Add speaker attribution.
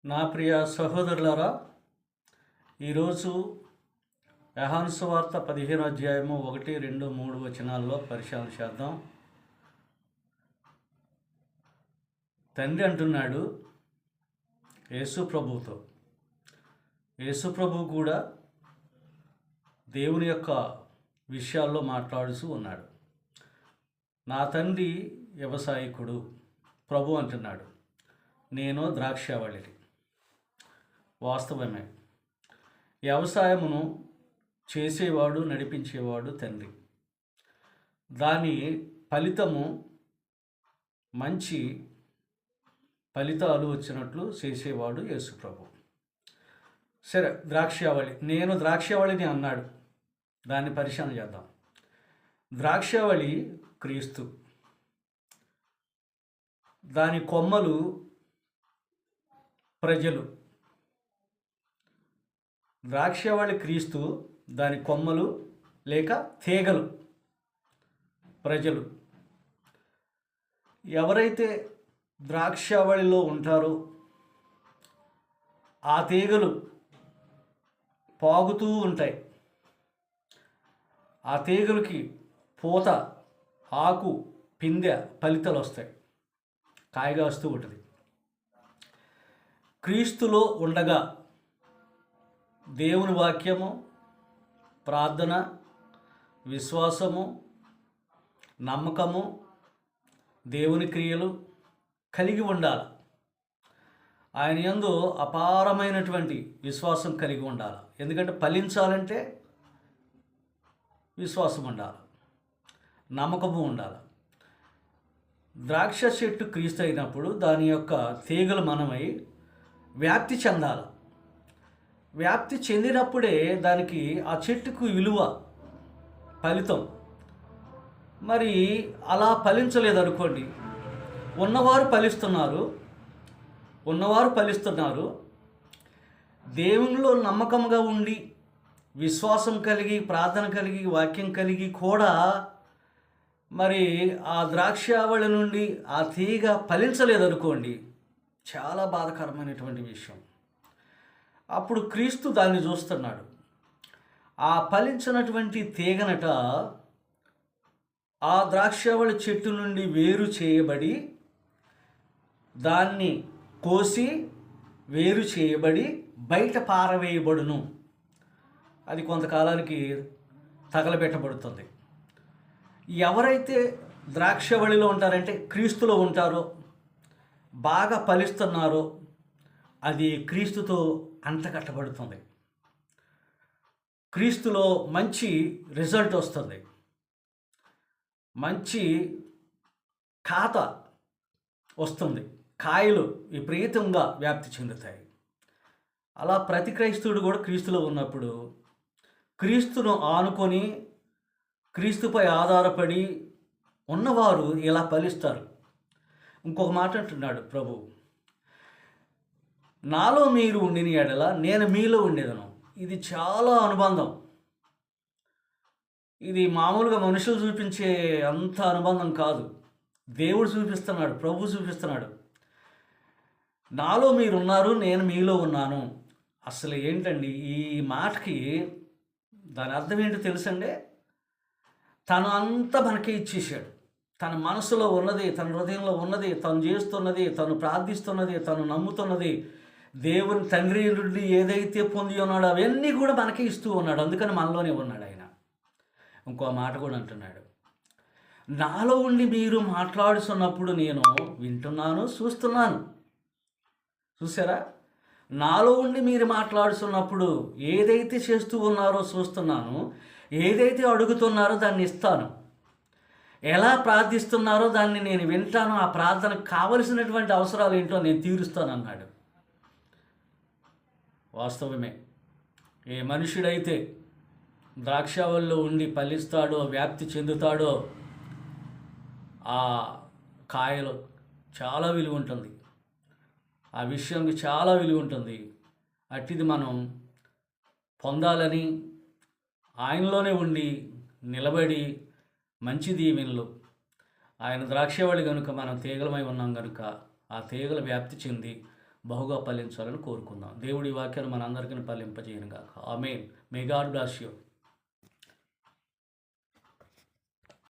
Speaker 1: నా ప్రియ సహోదరులారా, ఈరోజు యోహాను సువార్త 15 అధ్యాయము 1, 2, 3 వచనాల్లో పరిశీలన చేద్దాం. తండ్రి అంటున్నాడు యేసు ప్రభువుతో, యేసు ప్రభువు కూడా దేవుని యొక్క విషయాల్లో మాట్లాడుతూ ఉన్నాడు. నా తండ్రి వ్యవసాయకుడు, ప్రభు అంటున్నాడు, నేను ద్రాక్షావళిని. వాస్తవమే, వ్యవసాయమును చేసేవాడు, నడిపించేవాడు తండ్రి. దాని ఫలితము మంచి ఫలితాలు వచ్చినట్లు చేసేవాడు యేసు ప్రభు. సరే, ద్రాక్షావళి, నేను ద్రాక్షావళిని అన్నాడు. దాన్ని పరిశీలన చేద్దాం. ద్రాక్షావళి క్రీస్తు, దాని కొమ్మలు ప్రజలు. ద్రాక్షావళి క్రీస్తు, దాని కొమ్మలు లేక తీగలు ప్రజలు. ఎవరైతే ద్రాక్షావళిలో ఉంటారో ఆ తీగలు పాగుతూ ఉంటాయి. ఆ తీగలకి పూత, ఆకు, పిందె, ఫలితాలు వస్తాయి, కాయగా వస్తూ ఉంటుంది. క్రీస్తులో ఉండగా దేవుని వాక్యము, ప్రార్థన, విశ్వాసము, నమ్మకము, దేవుని క్రియలు కలిగి ఉండాలి. ఆయన యందు అపారమైనటువంటి విశ్వాసం కలిగి ఉండాలి. ఎందుకంటే ఫలించాలంటే విశ్వాసం ఉండాలి, నమ్మకము ఉండాలి. ద్రాక్ష చెట్టు క్రీస్తు అయినప్పుడు దాని యొక్క తీగలు మనమై వ్యాప్తి చెందాలి. వ్యాప్తి చెందినప్పుడే దానికి ఆ చెట్టుకు విలువ, ఫలితం. మరి అలా ఫలించలేదనుకోండి, ఉన్నవారు ఫలిస్తున్నారు, దేవునిలో నమ్మకంగా ఉండి, విశ్వాసం కలిగి, ప్రార్థన కలిగి, వాక్యం కలిగి కూడా మరి ఆ ద్రాక్షావళి నుండి ఆ తీగ ఫలించలేదనుకోండి, చాలా బాధాకరమైనటువంటి విషయం. అప్పుడు క్రీస్తు దాన్ని చూస్తున్నాడు. ఆ ఫలించినటువంటి తీగనట ఆ ద్రాక్షావళి చెట్టు నుండి వేరు చేయబడి, దాన్ని కోసి వేరు చేయబడి బయట పారవేయబడును. అది కొంతకాలానికి తగలబెట్టబడుతుంది. ఎవరైతే ద్రాక్షవళిలో ఉంటారంటే క్రీస్తులో ఉంటారో, బాగా ఫలిస్తున్నారో, అది క్రీస్తుతో అంటకట్టబడుతుంది. క్రీస్తులో మంచి రిజల్ట్ వస్తుంది, మంచి ఖాత వస్తుంది, కాయలు విపరీతంగా వ్యాప్తి చెందుతాయి. అలా ప్రతి క్రైస్తవుడు కూడా క్రీస్తులో ఉన్నప్పుడు క్రీస్తును ఆనుకొని, క్రీస్తుపై ఆధారపడి ఉన్నవారు ఇలా ఫలిస్తారు. ఇంకొక మాట అంటున్నాడు ప్రభు, నాలో మీరు ఉండిన ఎడల నేను మీలో ఉండేదను. ఇది చాలా అనుబంధం. ఇది మామూలుగా మనుషులు చూపించే అంత అనుబంధం కాదు. దేవుడు చూపిస్తున్నాడు, ప్రభు చూపిస్తున్నాడు. నాలో మీరున్నారు, నేను మీలో ఉన్నాను. అసలు ఏంటండి ఈ మాటకి దాని అర్థం ఏంటో తెలుసండి? తను అంతా మనకే ఇచ్చేసాడు. తన మనసులో ఉన్నది, తన హృదయంలో ఉన్నది, తను చేస్తున్నది, తను ప్రార్థిస్తున్నది, తను నమ్ముతున్నది, దేవుని తండ్రి నుండి ఏదైతే పొంది ఉన్నాడో అవన్నీ కూడా మనకే ఇస్తూ ఉన్నాడు. అందుకని మనలోనే ఉన్నాడు ఆయన. ఇంకో మాట కూడా అంటున్నాడు, నాలో ఉండి మీరు మాట్లాడుతున్నప్పుడు నేను వింటున్నాను, చూస్తున్నాను. చూసారా? నాలో ఉండి మీరు మాట్లాడుతున్నప్పుడు ఏదైతే చేస్తూ ఉన్నారో చూస్తున్నాను, ఏదైతే అడుగుతున్నారో దాన్ని ఇస్తాను, ఎలా ప్రార్థిస్తున్నారో దాన్ని నేను వింటాను, ఆ ప్రార్థనకు కావలసినటువంటి అవసరాలు ఏంటో నేను తీరుస్తాను అన్నాడు. వాస్తవమే. ఏ మనుషుడైతే ద్రాక్షావళిలో ఉండి ఫలిస్తాడో, వ్యాప్తి చెందుతాడో, ఆ కాయలు చాలా విలువ ఉంటుంది, ఆ విషయానికి చాలా విలువ ఉంటుంది. అట్టిది మనం పొందాలని ఆయనలోనే ఉండి నిలబడి మంచి దీవెనలు, ఆయన ద్రాక్షావళి కనుక మనం తీగలమై ఉన్నాం కనుక ఆ తీగల వ్యాప్తి చెంది బహుగా ఫలించాలని కోరుకుందాం. దేవుడి వాక్యాన్ని మనందరికీ ఫలింపజేయను గాక. ఆమేన్. May God bless you.